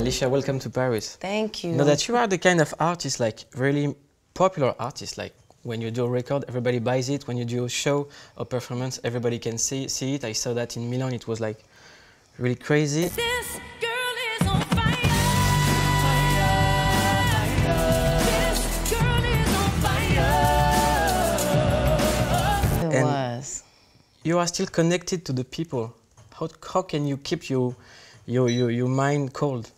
Alicia, welcome to Paris. Thank you. Know that you are the kind of artist, like really popular artist, like when you do a record, everybody buys it. When you do a show or performance, everybody can see it. I saw that in Milan, it was like really crazy. This girl is on fire. This girl is on fire. It was. You are still connected to the people. How can you keep your mind cold?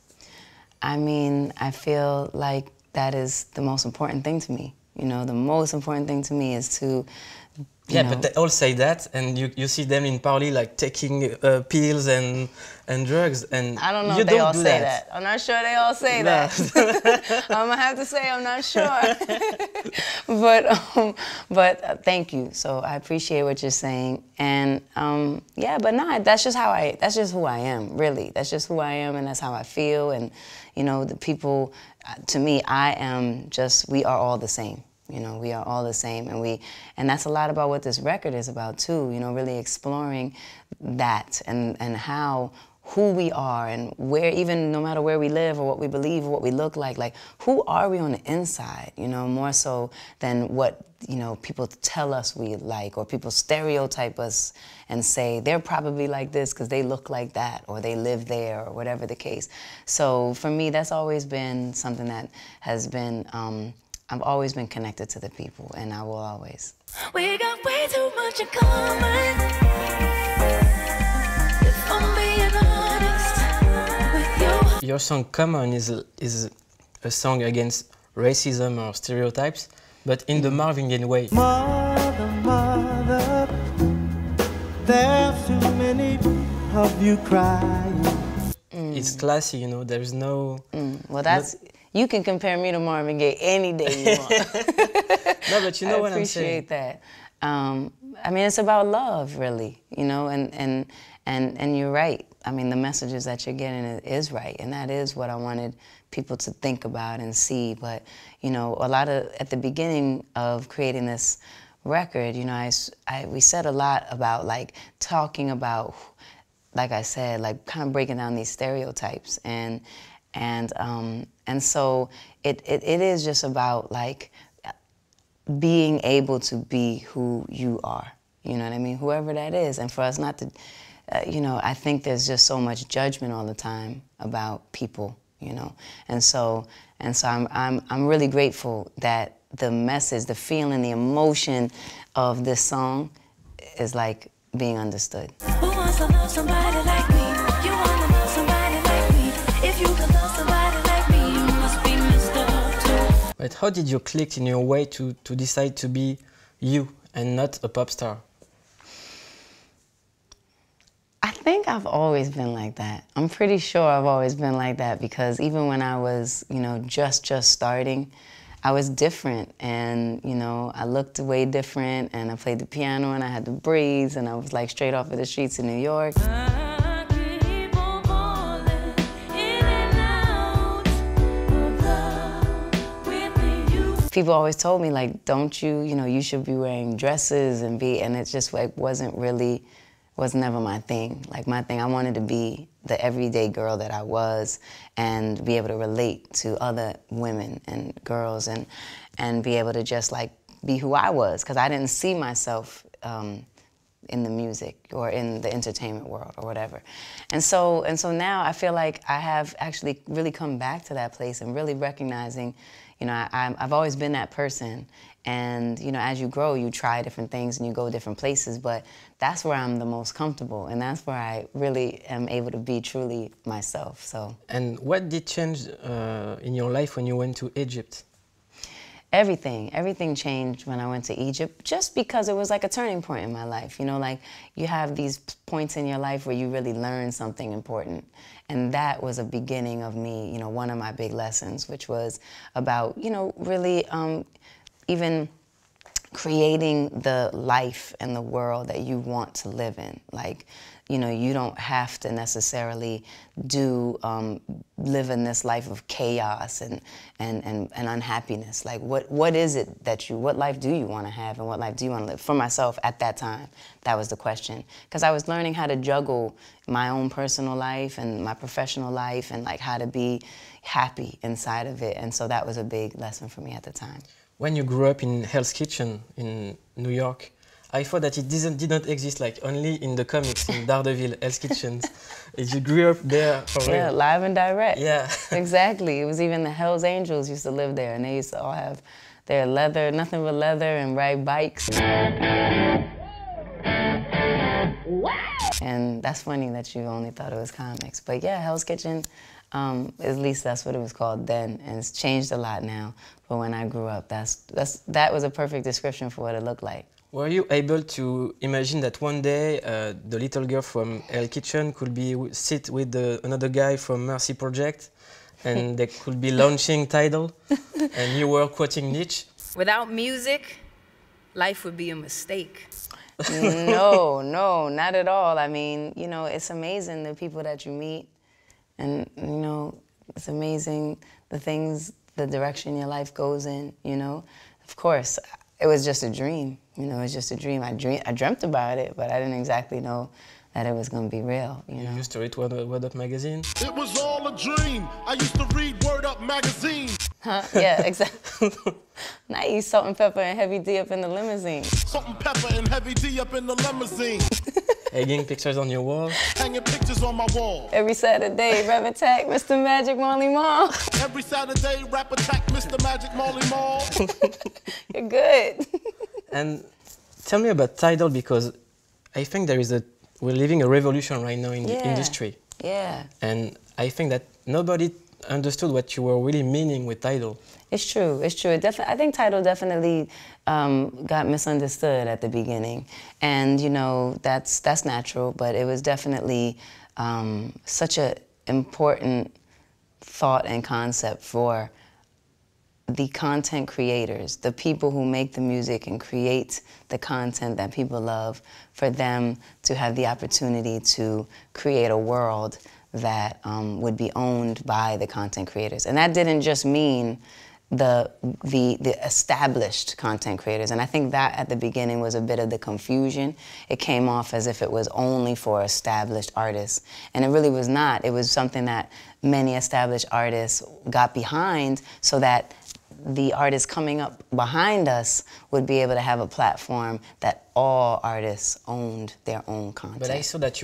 I mean, I feel like that is the most important thing to me. You know, the most important thing to me is to, you know, but they all say that, and you see them in Paris like taking pills and drugs, and I don't know you if they don't all do say that. that. I'm not sure they all say that. I'm gonna have to say I'm not sure. but thank you. So I appreciate what you're saying, and yeah, but nah, that's just who I am. Really, that's just who I am, and that's how I feel. And you know, the people, to me, we are all the same. You know, we are all the same, and that's a lot about what this record is about too. You know, really exploring that and who we are and where, even no matter where we live or what we believe or what we look like who are we on the inside? You know, more so than what, you know, people tell us we like, or people stereotype us and say they're probably like this because they look like that or they live there or whatever the case. So for me, that's always been something that has been. I've always been connected to the people, and I will always. We got way too much in common. If I'm being honest with you. Your song "Common" is a song against racism or stereotypes, but in the Marvin Gaye way. Mother, mother, there's too many of you crying. It's classy, you know. There's no. Well, that's. You can compare me to Marvin Gaye any day you want. No, but you know what I'm saying. I appreciate that. I mean, it's about love, really, you know, and you're right. I mean, the messages that you're getting is right, and that is what I wanted people to think about and see. But, you know, at the beginning of creating this record, you know, we said a lot about, like, talking about, like I said, like, kind of breaking down these stereotypes, and so it is just about, like, being able to be who you are, you know what I mean, whoever that is, and for us not to, you know, I think there's just so much judgment all the time about people, you know, and so I'm really grateful that the message, the feeling, the emotion of this song is like being understood. Who wants to love somebody like me? You want to love somebody like me? If you could love somebody like me, you must be messed up too. But how did you click in your way to decide to be you and not a pop star? I think I've always been like that. I'm pretty sure I've always been like that, because even when I was, you know, just starting, I was different, and, you know, I looked way different, and I played the piano, and I had the braids, and I was like straight off of the streets of New York. People always told me, like, don't you, you know, you should be wearing dresses and it just like was never my thing. Like, my thing, I wanted to be the everyday girl that I was and be able to relate to other women and girls and be able to just, like, be who I was, because I didn't see myself in the music or in the entertainment world or whatever. And so now I feel like I have actually really come back to that place and really recognizing, you know, I've always been that person. And, you know, as you grow, you try different things and you go different places, but that's where I'm the most comfortable, and that's where I really am able to be truly myself, so. And what did change in your life when you went to Egypt? Everything changed when I went to Egypt, just because it was like a turning point in my life. You know, like, you have these points in your life where you really learn something important. And that was a beginning of me, you know, one of my big lessons, which was about, you know, really even creating the life and the world that you want to live in. Like, you know, you don't have to necessarily live in this life of chaos and unhappiness. Like, what is it that what life do you want to have and what life do you want to live? For myself at that time, that was the question. Because I was learning how to juggle my own personal life and my professional life and like how to be happy inside of it. And so that was a big lesson for me at the time. When you grew up in Hell's Kitchen in New York, I thought that it did not exist like only in the comics in Daredevil, Hell's Kitchen. You grew up there for real. Yeah, live and direct. Yeah. Exactly. It was even the Hells Angels used to live there, and they used to all have their leather, nothing but leather, and ride bikes. And that's funny that you only thought it was comics. But yeah, Hell's Kitchen, at least that's what it was called then, and it's changed a lot now. But when I grew up, that was a perfect description for what it looked like. Were you able to imagine that one day the little girl from Hell's Kitchen could sit with another guy from Mercy Project and they could be launching Tidal and you were quoting Nietzsche? Without music, life would be a mistake. No, not at all. I mean, you know, it's amazing the people that you meet and, you know, it's amazing the direction your life goes in, you know. Of course, it was just a dream, you know, it was just a dream. I dreamt about it, but I didn't exactly know that it was going to be real, you know. You used to read Word Up magazine? It was all a dream. I used to read Word Up magazine. Huh? Yeah, exactly. Nice, Salt and Pepper and Heavy D up in the limousine. Salt and Pepper and Heavy D up in the limousine. Hanging pictures on your wall? Hanging pictures on my wall. Every Saturday, Rap Attack, Mr. Magic, Marley Marl. Every Saturday, Rap Attack, Mr. Magic, Marley Marl. You're good. And tell me about Tidal, because I think we're living a revolution right now in the industry. Yeah. And I think that nobody understood what you were really meaning with Tidal. It's true, it's true. I think Tidal definitely got misunderstood at the beginning. And, you know, that's natural, but it was definitely such an important thought and concept for the content creators, the people who make the music and create the content that people love, for them to have the opportunity to create a world that would be owned by the content creators. And that didn't just mean the established content creators. And I think that at the beginning was a bit of the confusion. It came off as if it was only for established artists. And it really was not. It was something that many established artists got behind so that the artists coming up behind us would be able to have a platform that all artists owned their own content. But I saw that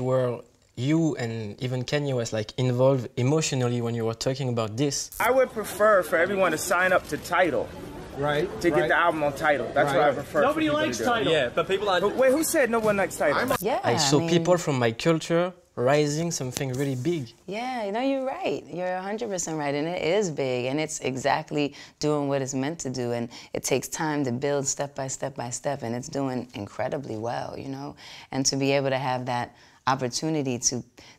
you and even Kanye was like involved emotionally when you were talking about this. I would prefer for everyone to sign up to Tidal. Right. To get the album on Tidal. That's what I prefer. Nobody likes Tidal. Yeah, but people are. But wait, who said no one likes Tidal? Yeah, I saw mean, people from my culture rising something really big. Yeah, you know, you're right. You're 100% right, and it is big, and it's exactly doing what it's meant to do, and it takes time to build step by step by step, and it's doing incredibly well, you know, and to be able to have that opportunity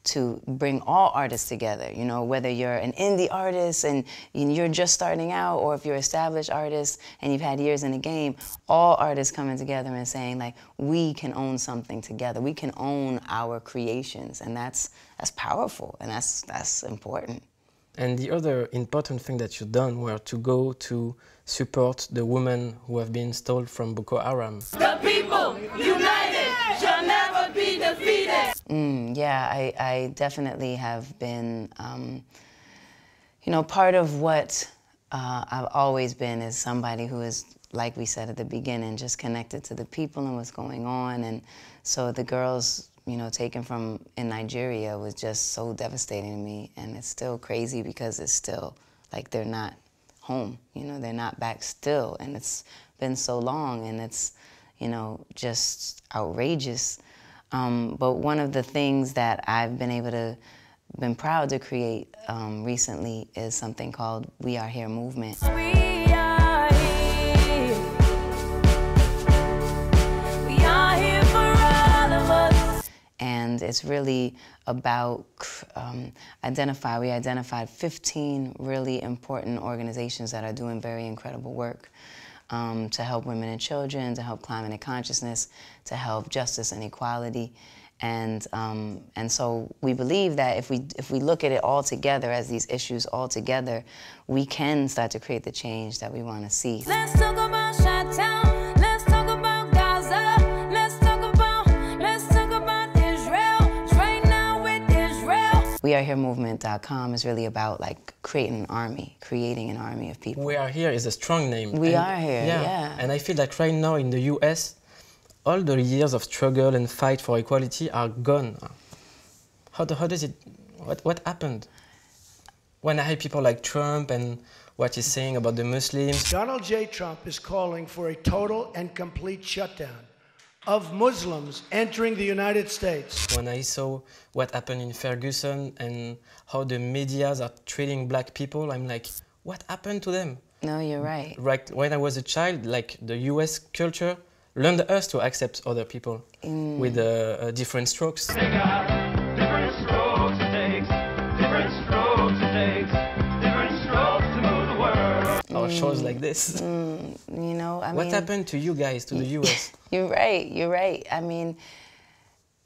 to bring all artists together, you know, whether you're an indie artist and you're just starting out, or if you're an established artist and you've had years in the game, all artists coming together and saying, like, we can own something together, we can own our creations, and that's powerful, and that's important. And the other important thing that you've done were to go to support the women who have been stolen from Boko Haram. The people united shall never be defeated. Yeah, I definitely have been, you know, part of what I've always been is somebody who is, like we said at the beginning, just connected to the people and what's going on. And so the girls, you know, taken from in Nigeria was just so devastating to me. And it's still crazy because it's still, like, they're not home, you know, they're not back still. And it's been so long, and it's, you know, just outrageous. But one of the things that I've been proud to create recently is something called We Are Here movement. We are here. We are here for all of us. And it's really about we identified 15 really important organizations that are doing very incredible work. to help women and children, to help climate and consciousness, to help justice and equality. And so we believe that if we look at it all together as these issues all together, we can start to create the change that we want to see. Let's talk about Chi-Town. Let's talk about Gaza. Let's talk about Israel. Right now with Israel. WeAreHereMovement.com is really about like creating an army of people. We Are Here is a strong name. We Are Here, yeah. And I feel like right now in the US, all the years of struggle and fight for equality are gone. How does it, what happened? When I hear people like Trump and what he's saying about the Muslims. Donald J. Trump is calling for a total and complete shutdown of Muslims entering the United States. When I saw what happened in Ferguson and how the medias are treating black people, I'm like, what happened to them? No, you're right. Right, when I was a child, like the US culture learned us to accept other people with different strokes. They got different strokes it takes, different strokes it takes, different strokes to move the world. Or shows like this. You know, I mean... What happened to you guys, to the US? You're right. I mean,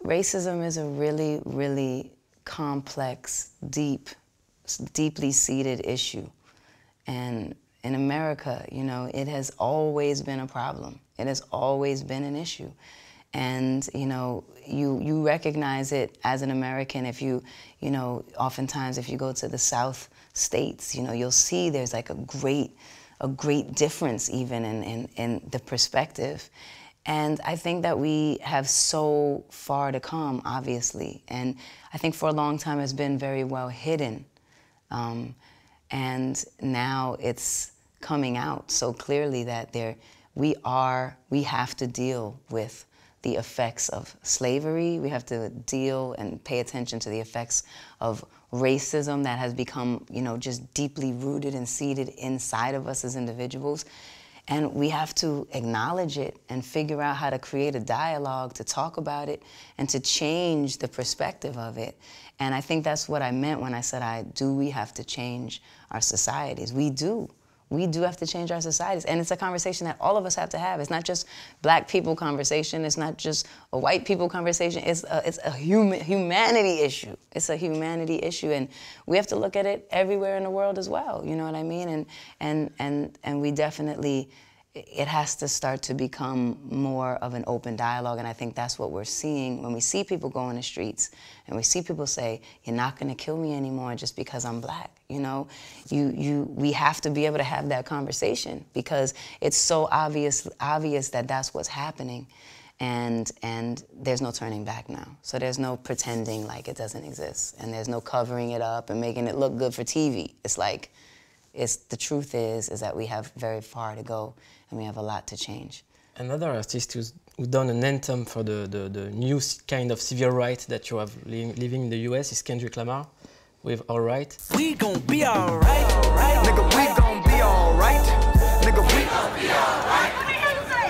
racism is a really, really complex, deeply seated issue. And in America, you know, it has always been a problem. It has always been an issue. And, you know, you recognize it as an American if you know, oftentimes if you go to the South states, you know, you'll see there's like a great difference even in the perspective. And I think that we have so far to come, obviously. And I think for a long time it's been very well hidden. And now it's coming out so clearly that we have to deal with the effects of slavery. We have to deal and pay attention to the effects of racism that has become, you know, just deeply rooted and seated inside of us as individuals. And we have to acknowledge it and figure out how to create a dialogue to talk about it and to change the perspective of it. And I think that's what I meant when I said, we have to change our societies. We do. We do have to change our societies. And it's a conversation that all of us have to have. It's not just black people conversation. It's not just a white people conversation. It's a humanity issue. It's a humanity issue. And we have to look at it everywhere in the world as well. You know what I mean? And we definitely, it has to start to become more of an open dialogue. And I think that's what we're seeing when we see people go on the streets and we see people say, you're not going to kill me anymore just because I'm black. You know, we have to be able to have that conversation because it's so obvious that that's what's happening, and there's no turning back now. So there's no pretending like it doesn't exist, and there's no covering it up and making it look good for TV. It's like, the truth is that we have very far to go, and we have a lot to change. Another artist who's done an anthem for the new kind of civil rights that you have living in the US is Kendrick Lamar. With Alright. We gon' be alright, nigga, we gon' be alright, nigga, we gon' be alright,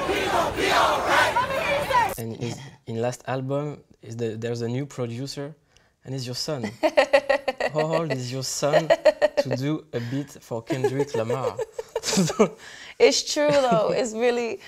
we gon' be alright. And in last album, there's a new producer, and it's your son. How old is your son to do a beat for Kendrick Lamar? It's true though, it's really,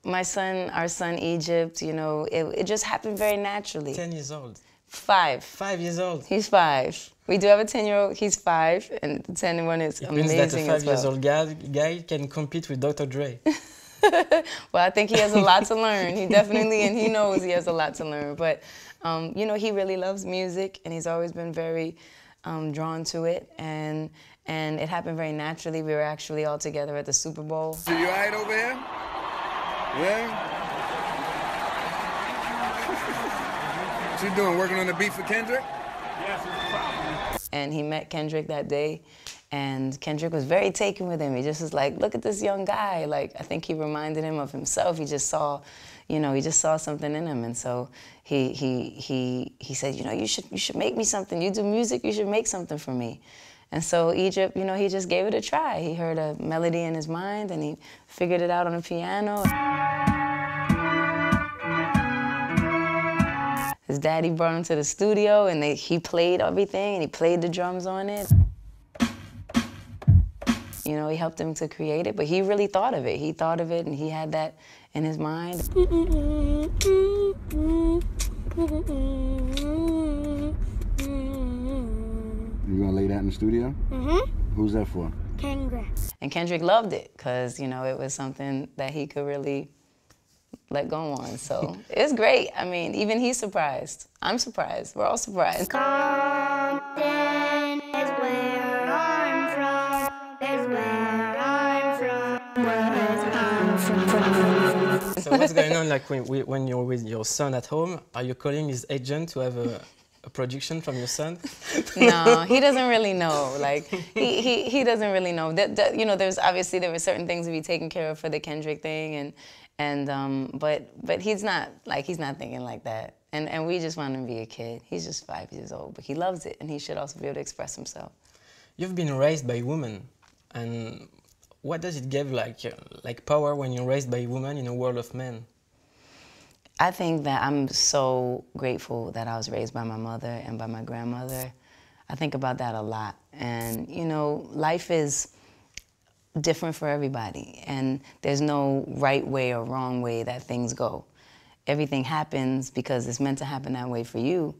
my son, our son Egypt, you know, it just happened very naturally. 10 years old. 5. 5 years old. He's 5. We do have a 10-year-old. He's 5, and the 10-year-old is amazing as well. It means that a 5-year-old guy can compete with Dr. Dre. Well, I think he has a lot to learn. He definitely, and he knows he has a lot to learn. But, you know, he really loves music, and he's always been very drawn to it. And it happened very naturally. We were actually all together at the Super Bowl. So you all right over here? Yeah? What you doing, working on the beat for Kendrick? Yes, it's a problem. And he met Kendrick that day, and Kendrick was very taken with him. He just was like, look at this young guy. Like, I think he reminded him of himself. He just saw, you know, he just saw something in him. And so he said, you know, you should make me something. You do music, you should make something for me. And so Egypt, you know, he just gave it a try. He heard a melody in his mind, and he figured it out on the piano. His daddy brought him to the studio, and he played everything, and he played the drums on it. you know, he helped him to create it, but he really thought of it. He thought of it and he had that in his mind. You gonna lay that in the studio? Mm-hmm. Who's that for? Kendrick. And Kendrick loved it because, you know, it was something that he could really let go on. So it's great. I mean, even he's surprised. I'm surprised. We're all surprised. Compton is where I'm from. Is where I'm from. Where I'm from. So what's going on, like when you're with your son at home? Are you calling his agent to have a production from your son? No, he doesn't really know. Like he doesn't really know. You know, there were certain things to be taken care of for the Kendrick thing, but he's not thinking like that. And we just want him to be a kid. He's just 5 years old, but he loves it, and he should also be able to express himself. You've been raised by women, and what does it give like power when you're raised by a woman in a world of men? I think that I'm so grateful that I was raised by my mother and by my grandmother. I think about that a lot. And, you know, life is different for everybody, and there's no right way or wrong way that things go. Everything happens because it's meant to happen that way for you.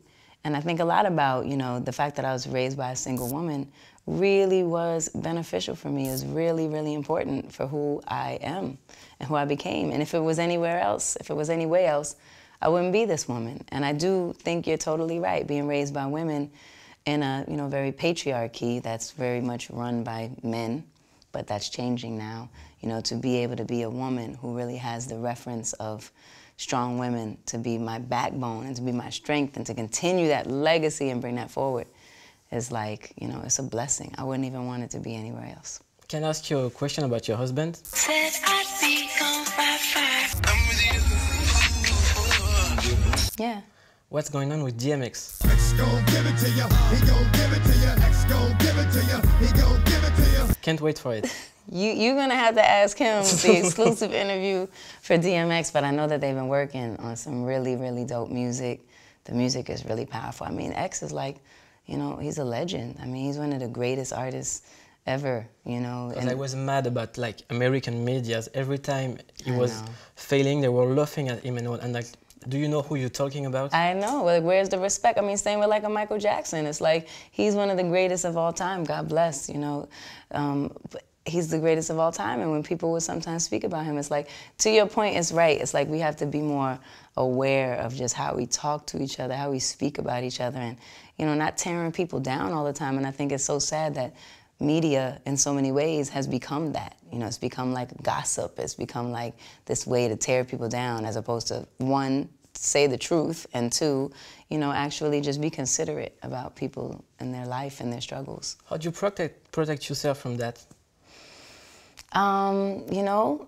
And I think a lot about, you know, the fact that I was raised by a single woman really was beneficial for me. It was really, really important for who I am and who I became. And if it was anywhere else, if it was any way else, I wouldn't be this woman. And I do think you're totally right, being raised by women in a, you know, very patriarchy that's very much run by men, but that's changing now. You know, to be able to be a woman who really has the reference of strong women to be my backbone and to be my strength and to continue that legacy and bring that forward is like, you know, it's a blessing. I wouldn't even want it to be anywhere else. Can I ask you a question about your husband? Said I'd be gone by 5. Yeah. What's going on with DMX? X gon' give it to ya, he gon' give it to ya. X gon' give it to ya, he gon' give it to ya. Can't wait for it. You're gonna have to ask him the exclusive interview for DMX, but I know that they've been working on some really, really dope music. The music is really powerful. I mean, X is like, you know, he's a legend. I mean, he's one of the greatest artists ever, you know. And I was mad about like American medias. Every time he was failing, they were laughing at him and like, do you know who you're talking about? I know. Like, where's the respect? I mean, same with like a Michael Jackson. It's like he's one of the greatest of all time. God bless, you know. He's the greatest of all time, and when people would sometimes speak about him, it's like, to your point, it's right. It's like we have to be more aware of just how we talk to each other, how we speak about each other, and, you know, not tearing people down all the time. And I think it's so sad that media, in so many ways, has become that. You know, it's become like gossip. It's become like this way to tear people down, as opposed to, one, say the truth, and two, you know, actually just be considerate about people and their life and their struggles. How do you protect yourself from that? You know,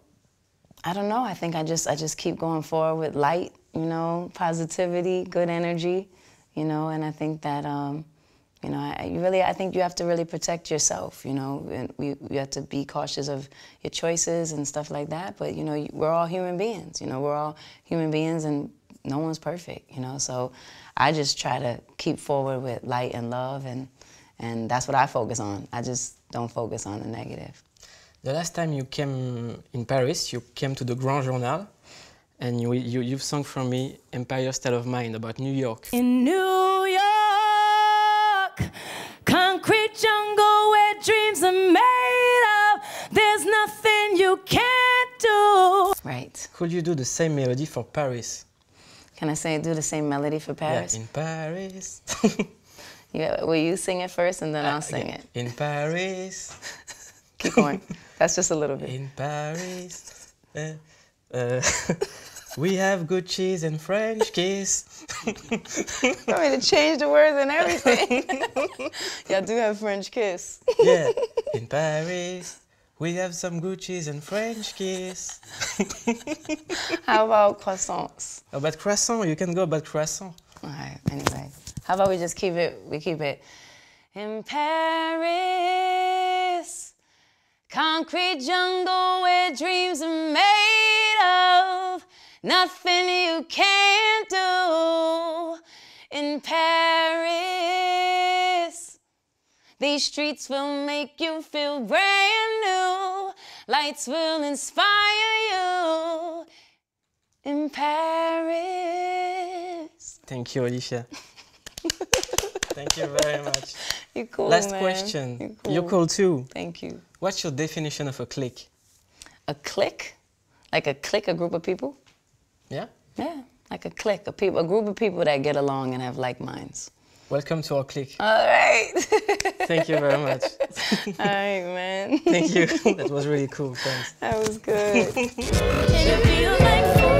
I don't know. I think I just keep going forward with light, you know, positivity, good energy, you know, and I think that, you know, I think you have to really protect yourself, you know, and you have to be cautious of your choices and stuff like that, but, you know, we're all human beings, you know, we're all human beings and no one's perfect, you know, so I just try to keep forward with light and love, and that's what I focus on. I just don't focus on the negative. The last time you came in Paris, you came to the Grand Journal, and you've sung for me Empire State of Mind about New York. In New York, concrete jungle where dreams are made of, there's nothing you can't do. Right. Could you do the same melody for Paris? Can I do the same melody for Paris? Yeah, in Paris. Yeah, will you sing it first and then I'll sing it? In Paris. Keep going. That's just a little bit. In Paris, we have good cheese and French kiss. You want me to change the words and everything? Y'all do have French kiss. Yeah. In Paris, we have some good cheese and French kiss. How about croissants? About croissant, you can go about croissant. All right, anyway. How about we just keep it, in Paris. Concrete jungle where dreams are made of, nothing you can't do. In Paris, These streets will make you feel brand new. Lights will inspire you in Paris. Thank you, Alicia. Thank you very much. You're cool, Last man. question. You're cool. Too. Thank you. What's your definition of a clique? A clique? Like a clique, a group of people? Yeah? Yeah, like a clique, a group of people that get along and have like minds. Welcome to our clique. All right. Thank you very much. All right, man. Thank you. That was really cool. Thanks. That was good. Can you feel like